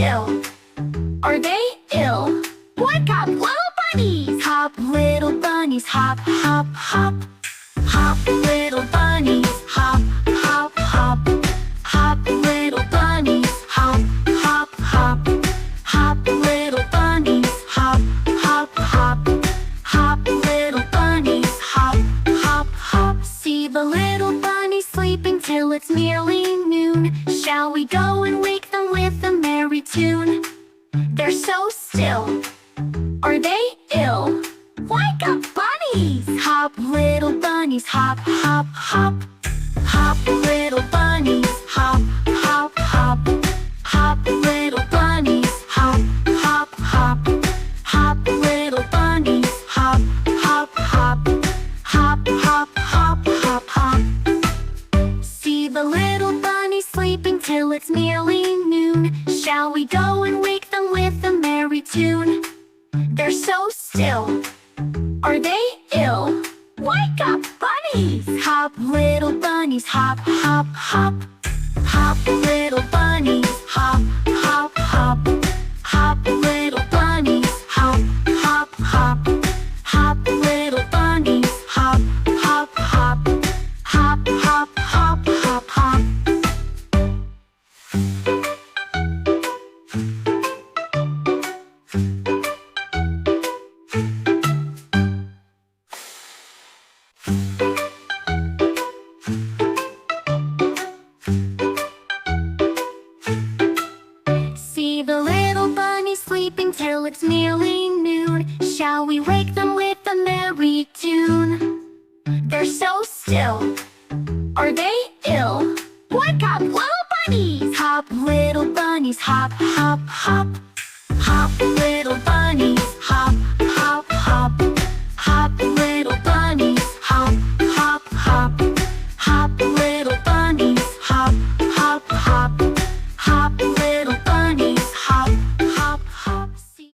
still. Are they ill? Wake up, little bunnies! Hop, little bunnies, hop, hop, hop. Hop, little bunnies, hop, hop, hop. Hop, little bunnies, hop, hop, hop. Hop, little bunnies, hop, hop, hop. Hop, little bunnies, hop, hop, hop. See the little bunnies sleeping till it's nearly noon. Shall we go and wake them with a merry tune? They're so still. Are they ill? Wake up, bunnies! Hop, little bunnies, hop, hop, hop. Hop, little bunnies, hop, hop, hop. Hop, little bunnies, hop, hop, hop. Hop, little bunnies, hop, hop, hop. Hop, hop, hop, hop, hop. See the little bunnies sleeping till it's nearly noon. Shall we go and wake them with a merry tune? They're so still. Are they ill? Wake up, bunnies! Hop, little bunnies, hop, hop, hop. Hop, little bunnies, hop, hop, hop. Hop, little bunnies, hop, hop, hop. Hop, little bunnies, hop, hop, hop. Hop, hop, hop, hop, hop. See the little bunnies sleeping till it's nearly noon. Shall we wake them with a merry tune? They're so still. Are they ill? Wake up, little bunnies! Hop, little bunnies, hop, hop, hop. Hop,